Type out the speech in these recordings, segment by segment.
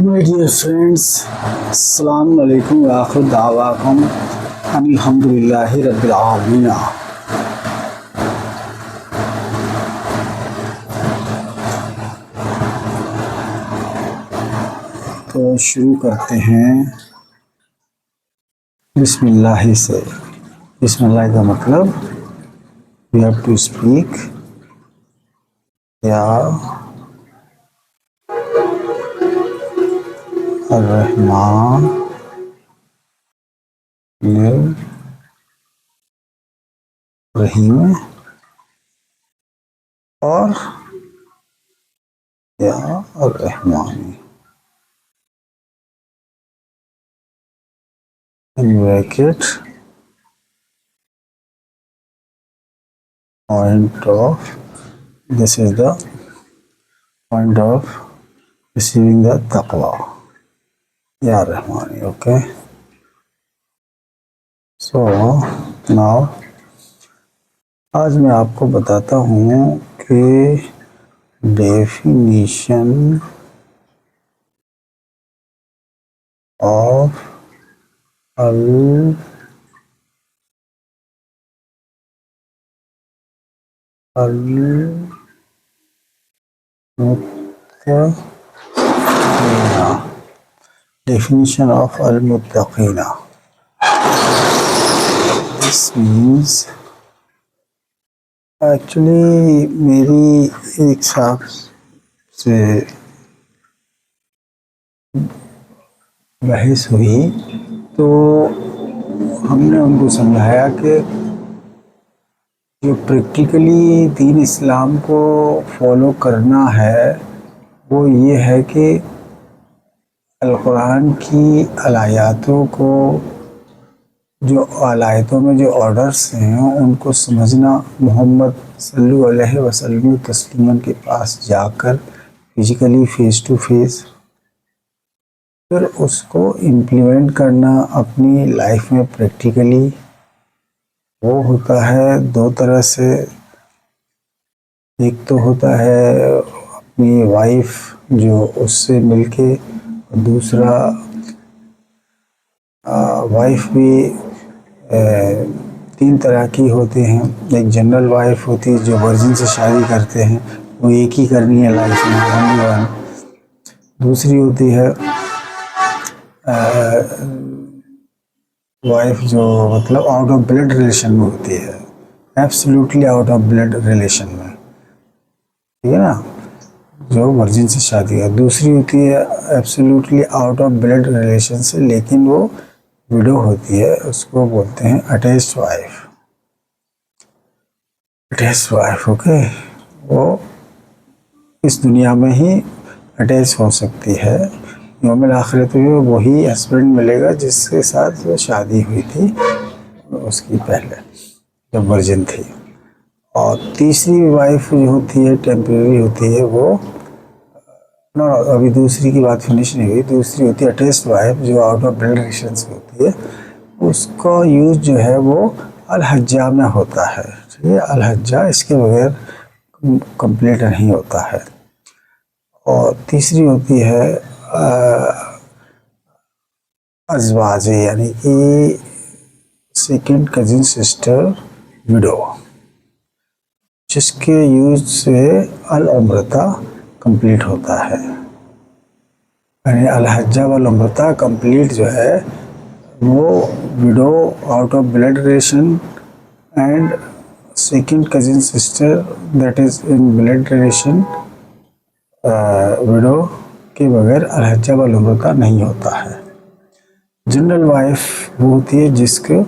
My dear friends, Assalamu alaikum wa akhir da'wakum alhamdulillahi rabbil alamin। तो शुरू करते हैं बिस्मिल्लाह से। बिस्मिल्लाह का मतलब वी हैव टू स्पीक या रहमान रहीम और या Rahmani in bracket point of this is the point of receiving the taqwa ya rahmani। okay, so now आज मैं आपको बताता हूँ कि डेफिनेशन ऑफ अल definition of al-muttaqina। This means actually मेरी एक साहब से बहस हुई तो हमने उनको समझाया कि जो प्रैक्टिकली दीन इस्लाम को फॉलो करना है वो ये है कि अल कुरान की अलायातों को, जो आयतों में जो ऑर्डर्स हैं उनको समझना, मोहम्मद सल्लल्लाहु अलैहि वसल्लम तस्लीमन के पास जाकर फिजिकली फेस टू फेस, फिर उसको इम्प्लीमेंट करना अपनी लाइफ में प्रैक्टिकली। वो होता है दो तरह से, एक तो होता है अपनी वाइफ जो उससे मिलके, दूसरा वाइफ भी तीन तरह की होती हैं। एक जनरल वाइफ होती है जो वर्जिन से शादी करते हैं, वो एक ही करनी है लाइफ में, ओनली वन। दूसरी होती है वाइफ जो मतलब आउट ऑफ ब्लड रिलेशन में होती है, absolutely out of blood relation में, ठीक है ना, जो वर्जिन से शादी है। दूसरी होती है absolutely out of blood relation से लेकिन वो विडो होती है, उसको बोलते हैं attached wife. Attached wife okay, वो इस दुनिया में ही अटैच हो सकती है, यौमिल आखिरत में वही हस्बैंड मिलेगा जिसके साथ वो शादी हुई थी उसकी पहले जब वर्जिन थी। और तीसरी वाइफ जो होती है टेम्परेरी होती है, वो अभी दूसरी की बात फिनिश नहीं हुई। दूसरी होती है अटैच्ड वाइफ जो आउट ऑफ ब्लड रिलेशन से होती है, उसका यूज जो है वो अल-हज्जा में होता है, ठीक है। अल-हज्जा इसके बगैर कंप्लीट नहीं होता है। और तीसरी होती है अज़वाजे यानी कि सेकंड कजिन सिस्टर विडो, जिसके यूज से अल-उम्रता कंप्लीट होता है। यानी अल-हज्जा वल उम्रता कंप्लीट जो है वो window out of blood relation and second cousin sister that is in blood relation window के बगैर अल-हज्जा वल उम्रता नहीं होता है। जनरल वाइफ वो होती है जिसके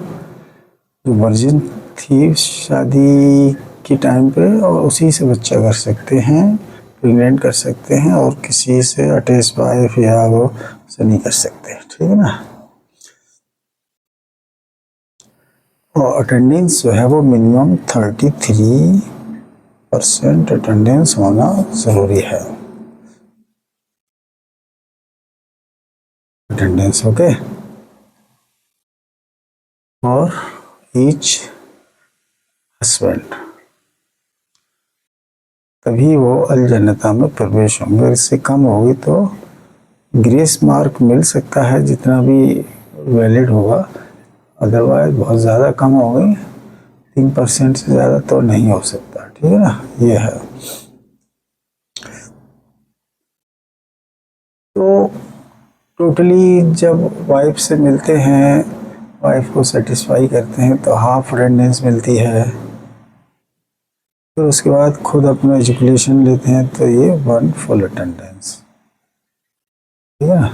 जो वर्जिन थी शादी के टाइम पे और उसी से बच्चा कर सकते हैं, प्रेग्नेंट कर सकते हैं, और किसी से अटैच वाइफ या वो से नहीं कर सकते, ठीक है ना। और अटेंडेंस जो है वो मिनिमम 33% अटेंडेंस होना ज़रूरी है। Attendance okay. और ईच हस्बैंड, तभी वो अल जन्नता में प्रवेश होंगे। इससे कम होगी तो ग्रेस मार्क मिल सकता है जितना भी वैलिड होगा, अदरवाइज बहुत ज़्यादा कम हो गई, 3% से ज़्यादा तो नहीं हो सकता। ठीक है ना, ये है। तो टोटली जब वाइफ से मिलते हैं, वाइफ को सेटिस्फाई करते हैं तो हाफ अटेंडेंस मिलती है। फिर उसके बाद खुद अपना एजुकेशन लेते हैं तो ये 1 फुल अटेंडेंस। ठीक है,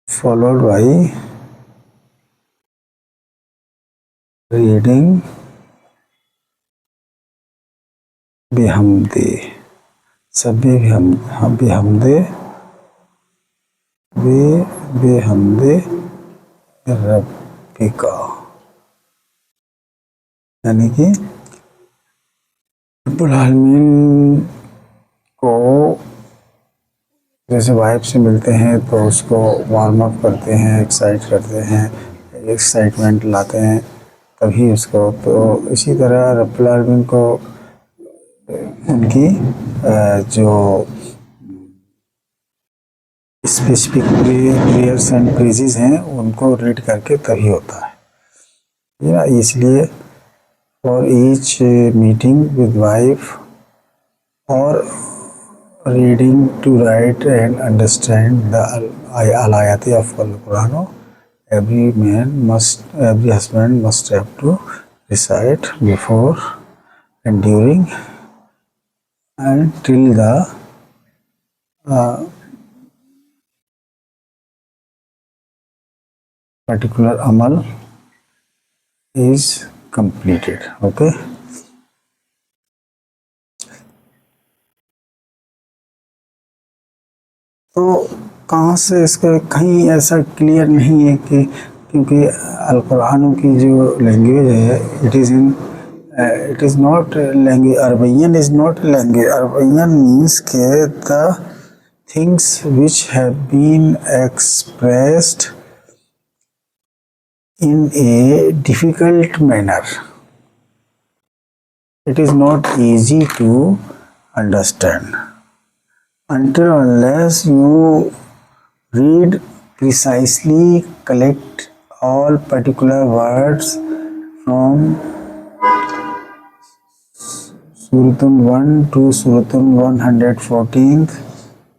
फॉलोड बाई रीडिंग बेहमदे, सभी बेहमदे बेहमदे रब्बिका, यानी कि रब्बुल आलमीन को जैसे वाइफ से मिलते हैं तो उसको वार्म अप करते हैं, एक्साइट करते हैं, एक्साइटमेंट लाते हैं तभी उसको, तो इसी तरह रब्बुल आलमीन को उनकी जो स्पेसिफिक प्रेयर्स एंड प्रेजेस हैं उनको रीड करके तभी होता है। या इसलिए for each meeting with wife और reading to write and understand the al-ayat of Al-Quran, every husband must have to recite before and during and till the particular amal is completed. Okay. तो कहाँ से इसका कहीं ऐसा clear नहीं है कि, क्योंकि अल कुरान की जो लैंग्वेज है इट इज़ नॉट लैंग्वेज, अरबैन इज़ नॉट लैंग्वेज। अरबैन मीन्स के the things which have been expressed in a difficult manner, it is not easy to understand until unless you read precisely, collect all particular words from Suratul 1 to Suratul 114th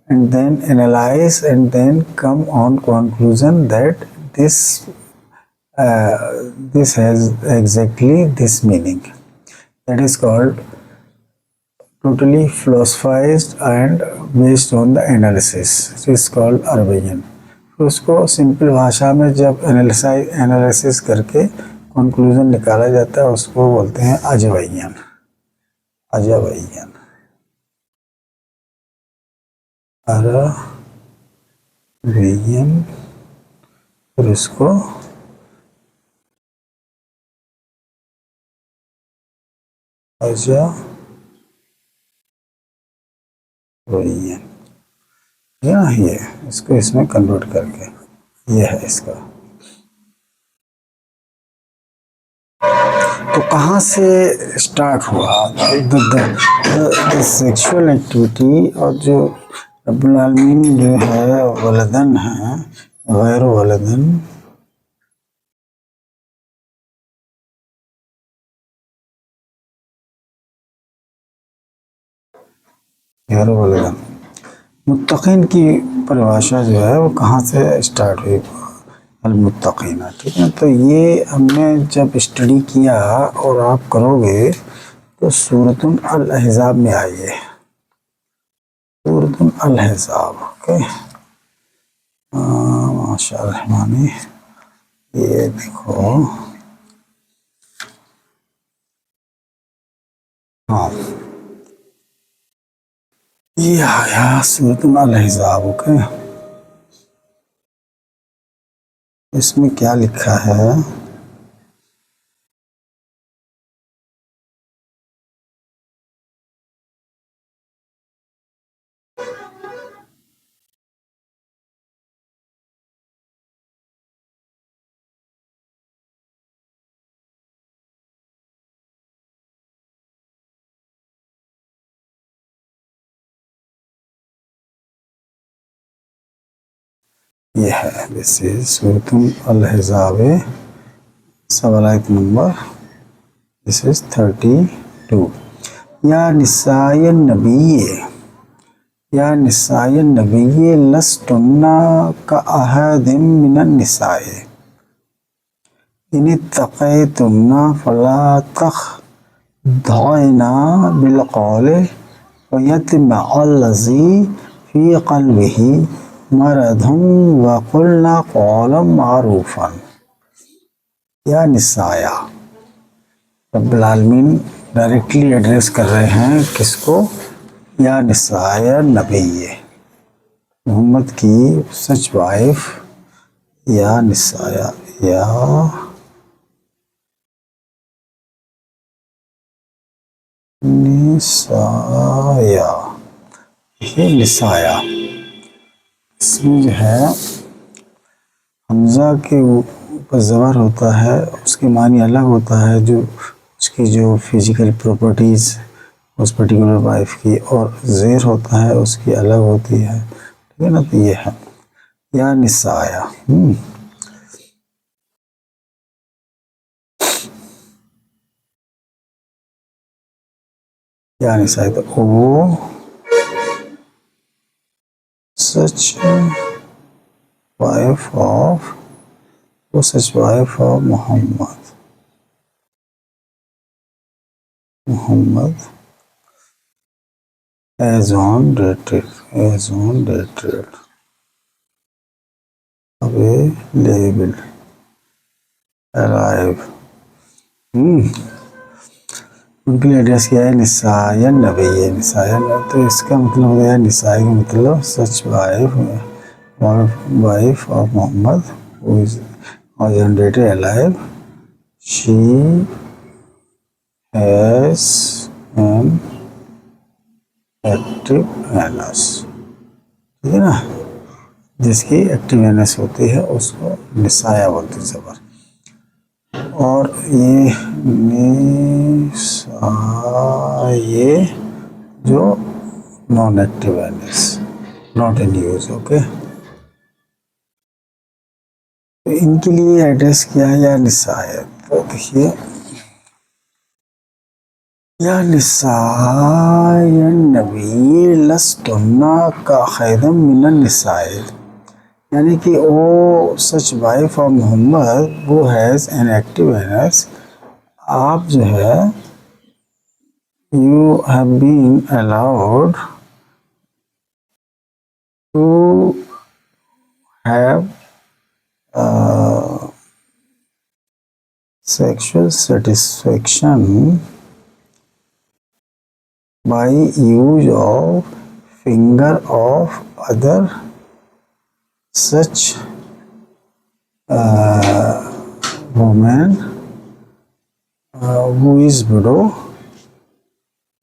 and then analyze and then come on conclusion that this has exactly this meaning. That is called totally philosophized and based on the analysis. It is called Arabian. तो उसको simple भाषा में जब analysis करके conclusion निकाला जाता है उसको बोलते हैं अजवैयन। अजवैयन, अरबैयन, फिर उसको अजवैयन, ये इसको इसमें कन्वर्ट करके ये है इसका। तो कहाँ से स्टार्ट हुआ द सेक्सुअल एक्टिविटी, और जो रब्बुल आलमीन जो है वलदन है गैर वलदन, गैर वलदन, मुत्तकीन की परिभाषा जो है वो कहाँ से स्टार्ट हुई, अल-मुत्तकीन। ठीक है, तो ये हमने जब स्टडी किया और आप करोगे तो सूरतुल अल-अहज़ाब में आइए, सूरतुल अल-अहज़ाब। ओके, माशाअल्लाह, ये देखो, हाँ ये आ गया सूरतुल अल-अहज़ाब। ओके, इसमें क्या लिखा है, ये है, दिस इज सूरतुल अल-अहज़ाब, सवाल आयत नंबर, दिस इज 32। या निसायन नबी, या निसायन नबी लस्तुन्ना का अहदिम मिनन निसाए इन इत्तक़ैतुन्ना फला तख़दअना बिलक़ौल फ़यत्मअल्लज़ी फ़ी क़ल्बिही मरदुन वक़ुल्ना क़ौलन मारूफ़न। या निसाया, रब्बुल आलमीन डायरेक्टली एड्रेस कर रहे हैं किसको? या निसाया नबी, मोहम्मद की सच वाइफ। या निसाया, या निसाया, ये निसाया, इसमें जो है हमजा के ऊपर ज़बर होता है, उसके मानी अलग होता है, जो उसकी जो फिजिकल प्रॉपर्टीज़ उस पर्टिकुलर वाइफ की, और ज़ेर होता है उसकी अलग होती है, ठीक है ना। तो ये है या निसाया। या निसाया, तो वो सच वाइफ ऑफ, वो such wife of Mohammed, Mohammed as on dated, as on dated, available, alive। उनके लिए एड्रेस किया है निसायन नबी, निसायन, तो इसका मतलब हो गया निसाई का मतलब such wife, wife of Mohammed who is on dated alive, she has an active एनस, ठीक है ना, जिसकी एक्टिव एनस होती है उसको निसाया बोलते हैं ज़बर। और ये ये जो non active anus, not in use, okay. तो इनके लिए एड्रेस किया है या निसाया। तो देखिए, या निसायन नबी लस्तुन्ना का खैरम मिनन निसाए, यानी कि O such wife of Mohammed वो हैज़ एन एक्टिव एनस, आप जो है you have been allowed to have sexual satisfaction by use of finger of other such woman who is widow,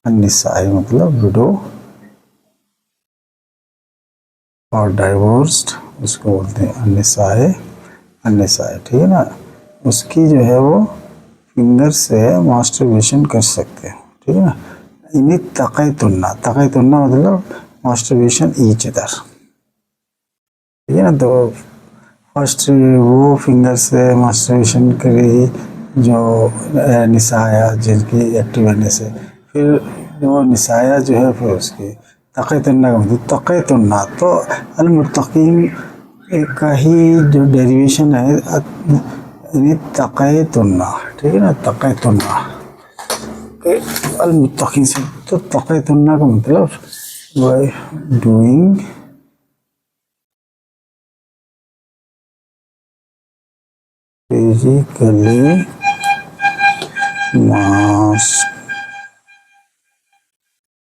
अन्निसाई मतलब विडो और डाइवोर्स्ड, उसको बोलते हैं अन्निसाई, अन्निसाई, ठीक है ना। उसकी जो है वो फिंगर से मास्टरबेशन कर सकते हैं, ठीक है ना। इन्हीं तक़ैतुन्ना, तक़ैतुन्ना मतलब मास्टरबेशन ईच अदर, ठीक है ना। तो फर्स्ट वो फिंगर से मास्टरबेशन करेगी जो निसाया जिनकी एक्टिव एनस है, फिर वो निसाया जो है फिर उसकी तक़ैतुन्ना का मतलब तक़ैतुन्ना, तो अल-मुत्तक़ीन का ही जो डेरिवेशन है तक़ैतुन्ना, ठीक है ना, तक़ैतुन्ना अल-मुत्तक़ीन से, तो तक़ैतुन्ना का मतलब doing physically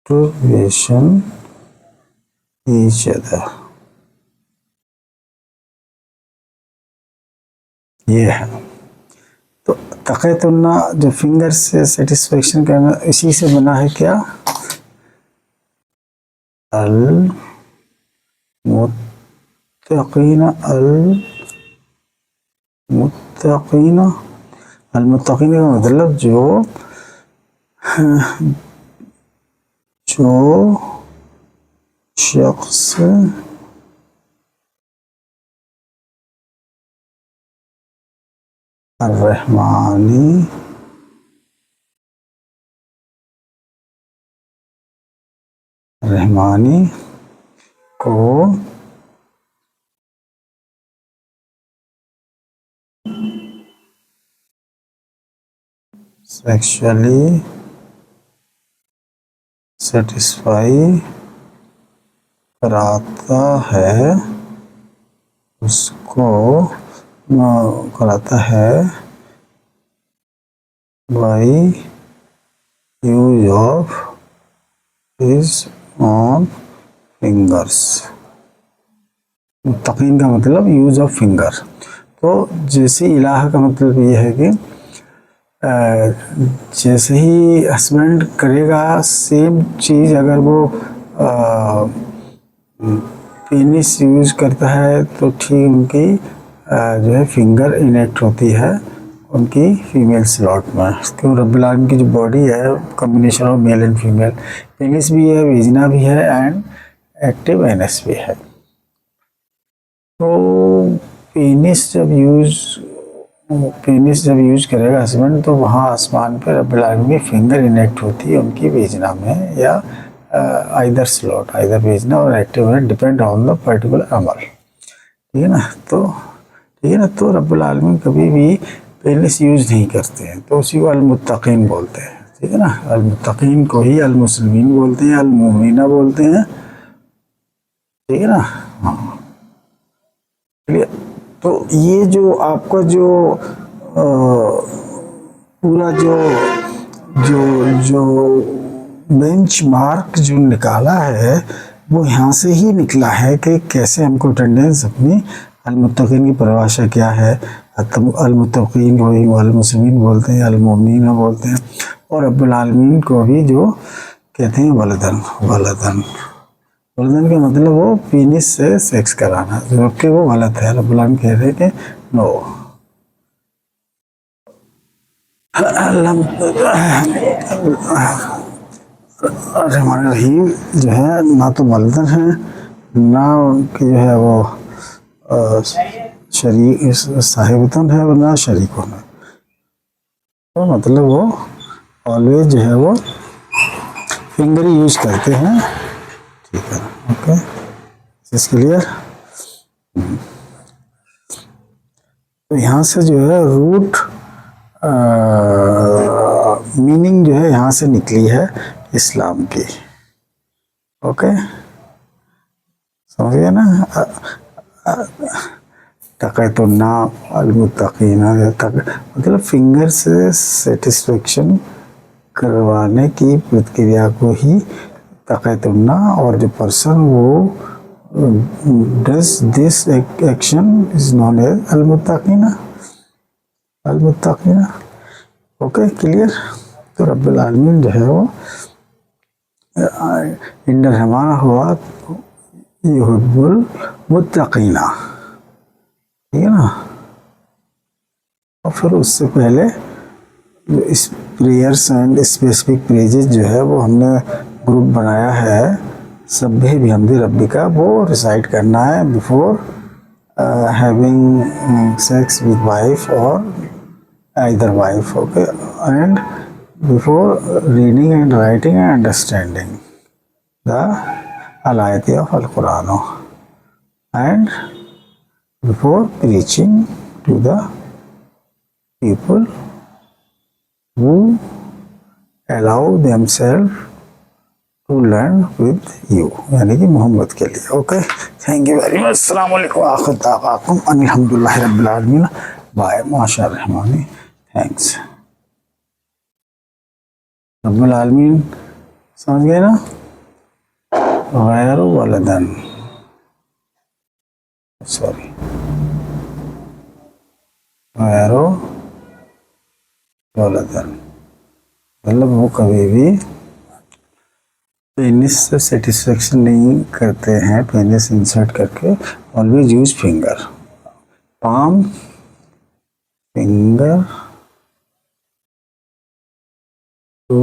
masturbation each other, ये है। तो तक़ैतुन्ना जो फिंगर से सेटिस्फेक्शन करना, इसी से बना है क्या, अल मुत्तक़ीना, अल मुत्तक़ीना, अल मुत्तक़ीना का मतलब जो शख्स अर्रहमानी रहमानी को सेक्सुअली सेटिस्फाई कराता है, उसको कराता है by use of his own fingers. मुत्तकीन का मतलब यूज ऑफ फिंगर। तो जैसे इलाह का मतलब ये है कि जैसे ही हस्बैंड करेगा सेम चीज़ अगर वो पेनिस यूज करता है तो ठीक उनकी जो है फिंगर इनेक्ट होती है उनकी फीमेल स्लॉट में। क्यों रब्बुल आलमीन की जो बॉडी है combination of male and female, penis भी है, वेजिना भी है एंड एक्टिव एनएस भी है। तो पेनिस जब यूज करेगा हस्बैंड तो वहाँ आसमान पर रब्बुल आलमीन की फिंगर इनेक्ट होती है उनकी वेजिना में या आइदर स्लॉट, आइदर वेजिना और एक्टिव है, डिपेंड ऑन द पर्टिकुलर अमल। ठीक है ना। तो रब्बुल आलमीन कभी भी पेनिस यूज नहीं करते हैं, तो उसी को अल-मुत्तकीन बोलते हैं। ठीक है ना। अल-मुत्तकीन को ही अल-मुस्लिमीन बोलते हैं, अल-मुमिनीना बोलते हैं। ठीक है ना। हाँ, तो ये जो आपका जो पूरा जो जो जो बेंच मार्क जो निकाला है वो यहाँ से ही निकला है कि कैसे हमको अटेंडेंस अपनी अल-मुत्तकीन की परिभाषा क्या है। अल-मुत्तकीन को ही अल-मुस्लिमीन बोलते हैं, अल-मुमिनीन बोलते हैं, और रब्बुल आलमीन को भी जो कहते हैं वलदन। वलदन का मतलब वो पीनिस से सेक्स कराना, जबकि वो गलत है। रब्बुल आलमीन कह रहे हैं कि नो। रहमान रहीम जो है ना तो वलदन है ना उनकी जो है वो शरीक साहिबतन है ना शरीकन है। तो मतलब वो ऑलवेज जो है वो फिंगर ही यूज करते हैं। ठीक है, ओके, इज क्लियर। तो यहाँ से जो है रूट मीनिंग जो है यहाँ से निकली है इस्लाम की। ओके, समझ गए ना। तक़ैतुन्ना अल-मुत्तक़ीना, मतलब फिंगर से सेटिस्फेक्शन करवाने की प्रतिक्रिया को ही तक़ैतुन्ना, और जो पर्सन वो does this action is known as अल-मुत्तक़ीना। अल-मुत्तक़ीना, ओके, क्लियर। तो रब्बुल आलमीन जो है वो इंडर हमारा हुआ युहिब्बुल मुत्तक़ीना। ठीक है ना। और फिर उससे पहले इस प्रेयर्स एंड स्पेसिफिक प्रेजेस जो है वो हमने ग्रुप बनाया है सब्बिह बिहम्दि रब्बिका, वो रिसाइट करना है before having sex with wife और either wife, okay, and before reading and writing and understanding the alayati of Al-Quran, and before preaching to the people who allow themselves to learn with you, यानी कि मोहम्मद के लिए। Okay, thank you very much. अस्सलाम वालेकुम आखिर दावाकुम अल्हम्दुलिल्लाहि रब्बिल आलमीन। Bye, माशा रहमानी। थैंक्स। रब्बुल आलमीन समझ गए ना। गैर वलदन, सॉरी, गैर वलदन मतलब वो कभी भी पेनिस से सेटिस्फेक्शन नहीं करते हैं पेनिस इंसर्ट करके। Always use finger, palm finger to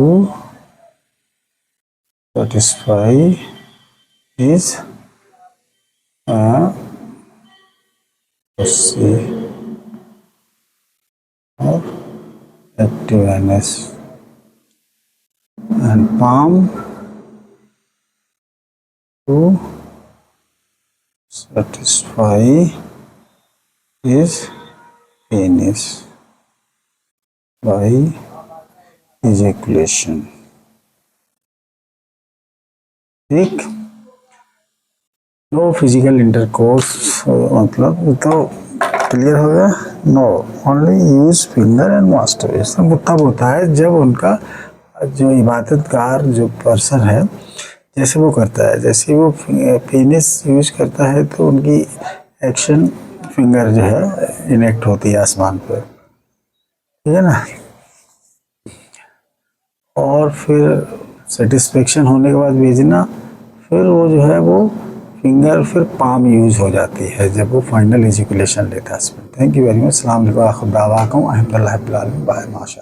satisfy his pussy active anus, and palm to satisfy his penis by ejaculation. ठीक, नो फिजिकल इंटरकोर्स, मतलब ये तो क्लियर हो गया। No, only use finger and masturbation तब होता है जब उनका जो इबादतगार जो पर्सन है जैसे वो करता है, जैसे वो पेनिस यूज करता है तो उनकी एक्शन फिंगर जो है इनेक्ट होती है आसमान पर, ठीक है ना। और फिर सेटिस्फेक्शन होने के बाद भेजना, फिर वो जो है वो फिंगर फिर पाम यूज हो जाती है जब वो फाइनल एजुकेशन लेता है। Thank you very much. सलाम अलैकुम, खुदा हाफिज़, अल्हम्दुलिल्लाह, बाय माशा।